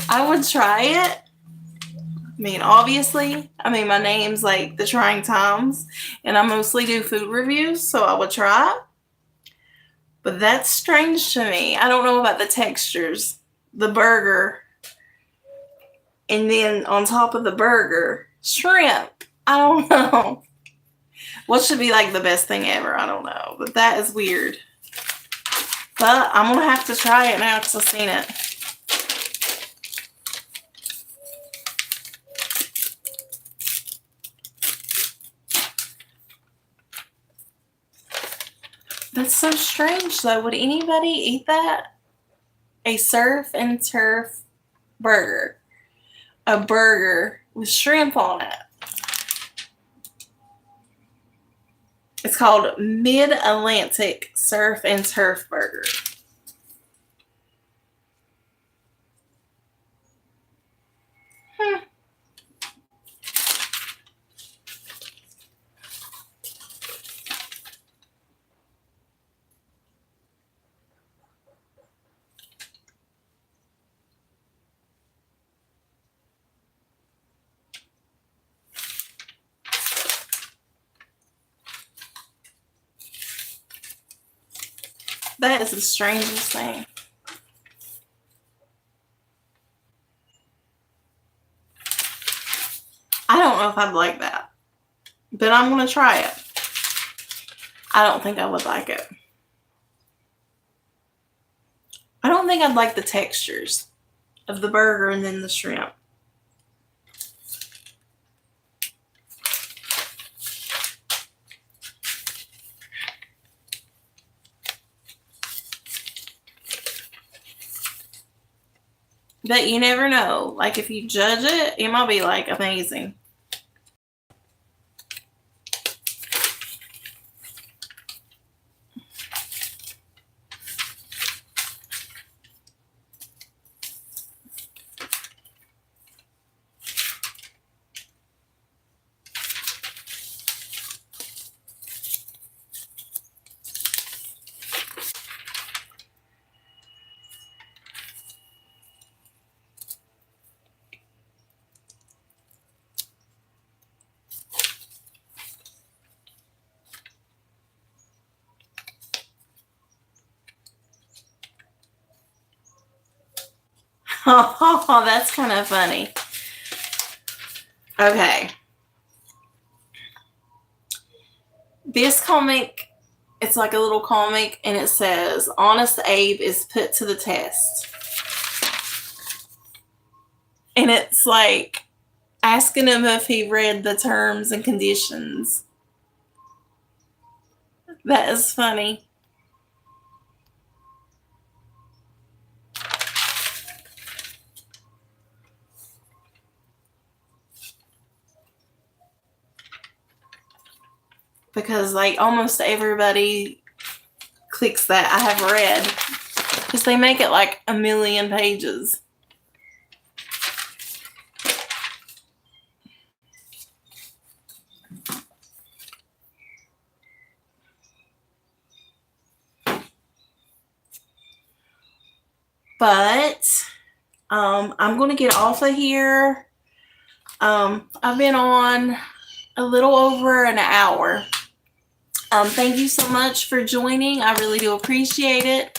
I would try it. I mean, obviously, my name's like The Trying Times, and I mostly do food reviews, so I would try it. But that's strange to me. I don't know about the textures. The burger, and then on top of the burger, shrimp. I don't know. What should be like the best thing ever? I don't know. But that is weird. But I'm going to have to try it now because I've seen it. That's so strange, though. Would anybody eat that? A surf and turf burger. A burger with shrimp on it. It's called Mid-Atlantic Surf and Turf Burger. That is the strangest thing. I don't know if I'd like that, but I'm going to try it. I don't think I would like it. I don't think I'd like the textures of the burger and then the shrimp. But you never know. Like, if you judge it, it might be, like, amazing. Oh, that's kind of funny. Okay. This comic, it's like a little comic, and it says, Honest Abe is put to the test. And it's like asking him if he read the terms and conditions. That is funny. Because, like, almost everybody clicks that I have read. Because they make it like 1,000,000 pages. But I'm going to get off of here. I've been on a little over an hour. Thank you so much for joining. I really do appreciate it.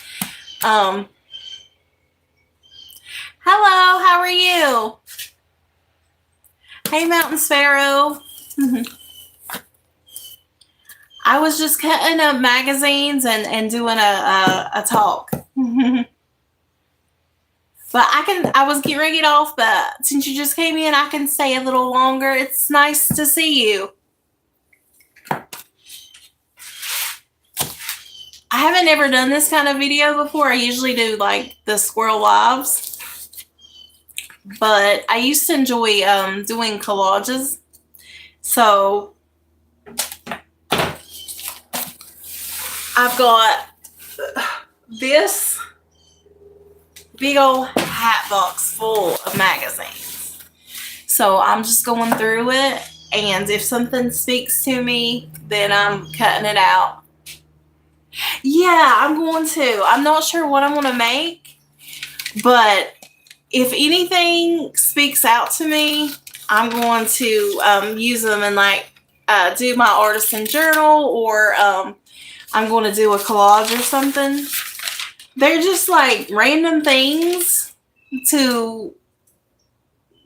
Hello, how are you? Hey, Mountain Sparrow. I was just cutting up magazines and doing a talk. But I was getting ready to get off, but since you just came in, I can stay a little longer. It's nice to see you. I haven't ever done this kind of video before. I usually do like the squirrel lives. But I used to enjoy doing collages. So I've got this big old hat box full of magazines. So I'm just going through it, and if something speaks to me, then I'm cutting it out. Yeah, I'm going to. I'm not sure what I'm going to make, but if anything speaks out to me, I'm going to use them and like do my artisan journal, or I'm going to do a collage or something. They're just like random things to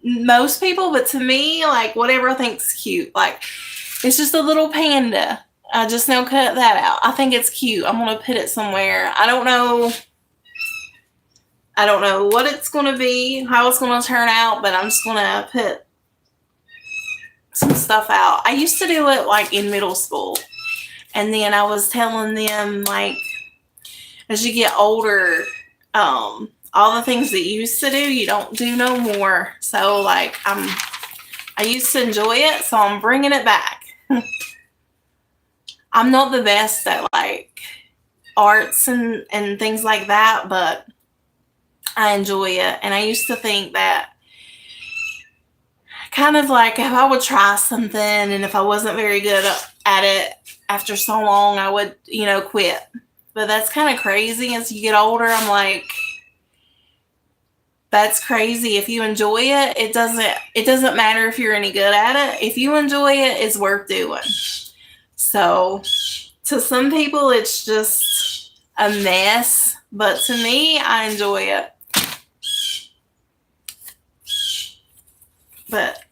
most people, but to me, like whatever I think's cute. Like, it's just a little panda. I just now cut that out. I think it's cute. I'm going to put it somewhere. I don't know what it's going to be, how it's going to turn out, but I'm just going to put some stuff out. I used to do it like in middle school. And then I was telling them, like, as you get older, all the things that you used to do, you don't do no more. So, like, I used to enjoy it, so I'm bringing it back. I'm not the best at, like, arts and things like that, but I enjoy it. And I used to think that kind of like if I would try something and if I wasn't very good at it after so long, I would, quit. But that's kind of crazy. As you get older, I'm like, that's crazy. If you enjoy it, it doesn't matter if you're any good at it. If you enjoy it, it's worth doing. So to some people, it's just a mess. But to me, I enjoy it. But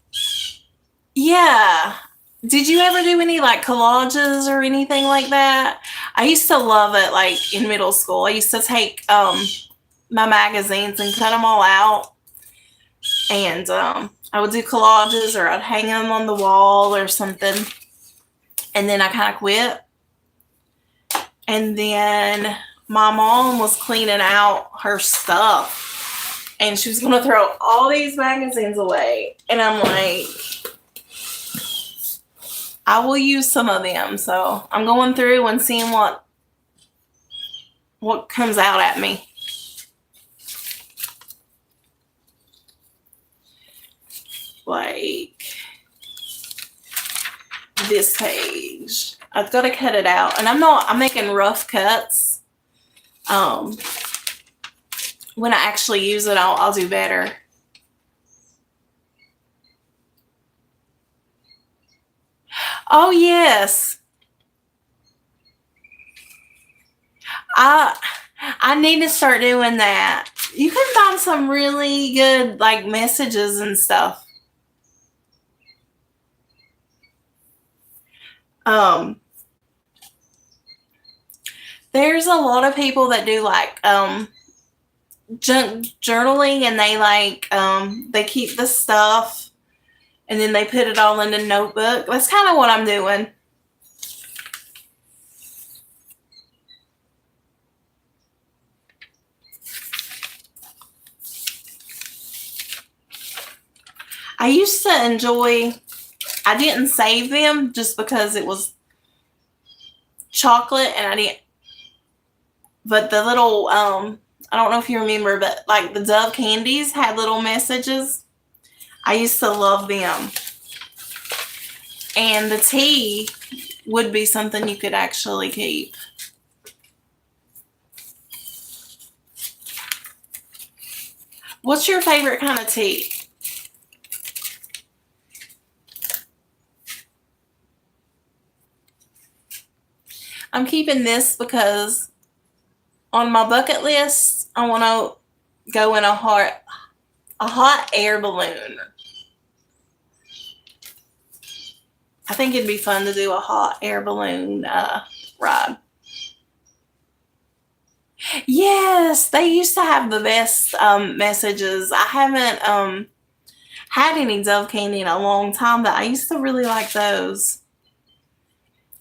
Yeah. Did you ever do any like collages or anything like that? I used to love it like in middle school. I used to take my magazines and cut them all out, and I would do collages, or I'd hang them on the wall or something. And then I kind of quit. And then my mom was cleaning out her stuff, and she was going to throw all these magazines away. And I'm like, I will use some of them. So I'm going through and seeing what comes out at me. Like this page, I've got to cut it out, and I'm making rough cuts. When I actually use it, I'll do better. Oh yes, I need to start doing that. You can find some really good like messages and stuff. There's a lot of people that do like junk journaling, and they like they keep the stuff and then they put it all in a notebook. That's kind of what I'm doing. I used to enjoy, I didn't save them just because it was chocolate, and I didn't, but the little, I don't know if you remember, but like the Dove candies had little messages. I used to love them. And the tea would be something you could actually keep. What's your favorite kind of tea? I'm keeping this because on my bucket list, I want to go in a hot air balloon. I think it'd be fun to do a hot air balloon ride. Yes, they used to have the best messages. I haven't had any Dove candy in a long time, but I used to really like those.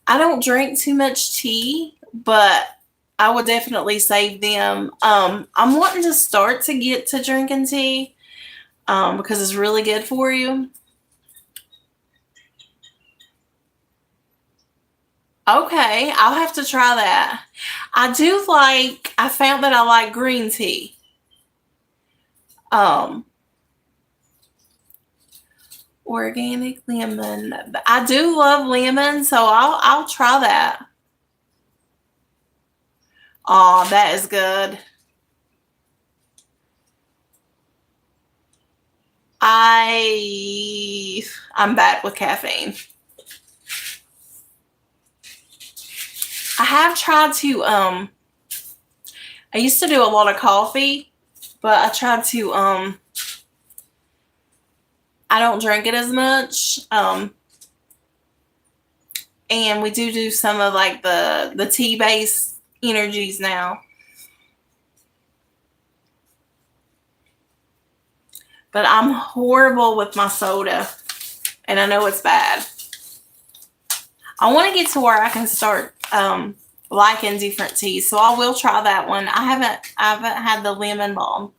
I don't drink too much tea, but I would definitely save them. I'm wanting to start to get to drinking tea because it's really good for you. Okay, I'll have to try that. I found that I like green tea. Um, Organic lemon. I do love lemon, so I'll try that. Oh, that is good. I'm bad with caffeine. I have tried to I used to do a lot of coffee, but I tried to I don't drink it as much. And we do some of like the tea based energies now. But I'm horrible with my soda, and I know it's bad. I want to get to where I can start liking different teas, so I will try that one. I haven't had the lemon balm.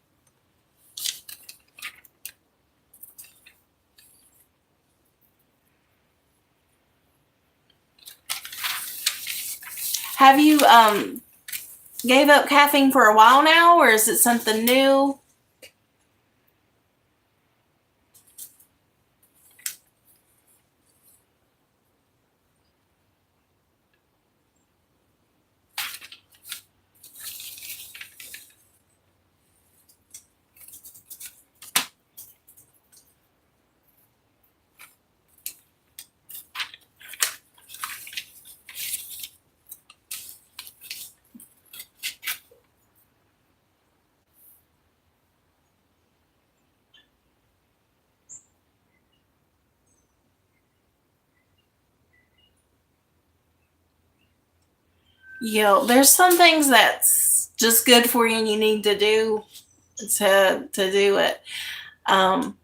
Have you gave up caffeine for a while now, or is it something new? there's some things that's just good for you and you need to do to do it. Um,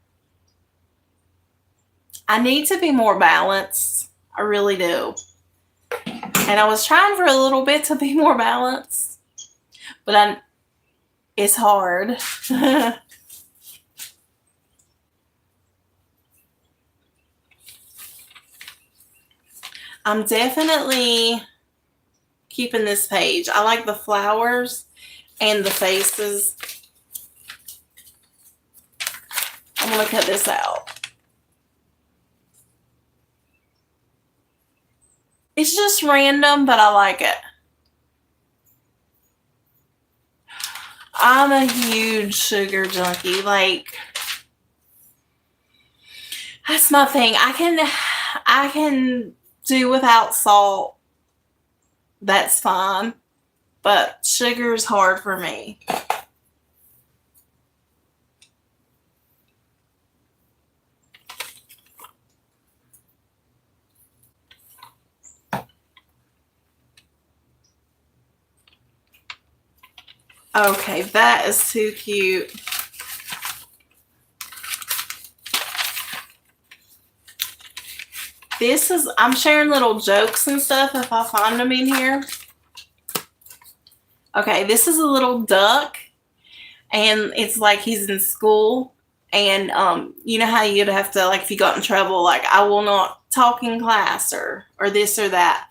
I need to be more balanced. I really do. And I was trying for a little bit to be more balanced, but it's hard. I'm definitely keeping this page. I like the flowers and the faces. I'm going to cut this out. It's just random, but I like it. I'm a huge sugar junkie. Like, that's my thing. I can do without salt. That's fine. But sugar is hard for me. Okay, that is too cute. I'm sharing little jokes and stuff if I find them in here. Okay, this is a little duck, and it's like he's in school, and you know how you'd have to, like, if you got in trouble, like, I will not talk in class or this or that.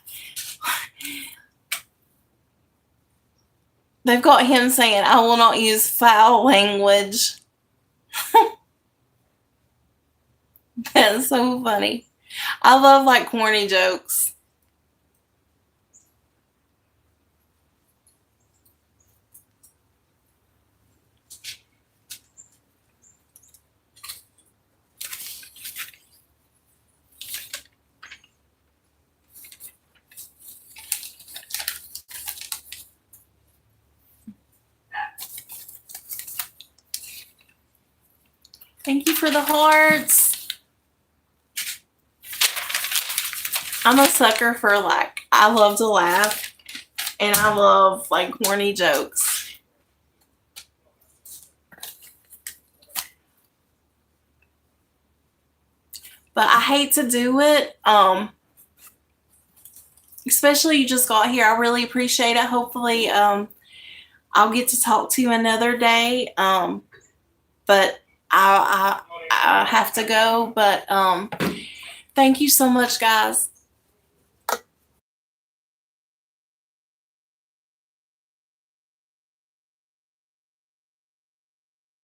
They've got him saying, I will not use foul language. That's so funny. I love, like, corny jokes. Thank you for the hearts. I'm a sucker for, like, I love to laugh, and I love, like, corny jokes. But I hate to do it. Especially you just got here. I really appreciate it. Hopefully, I'll get to talk to you another day. But I have to go. But thank you so much, guys.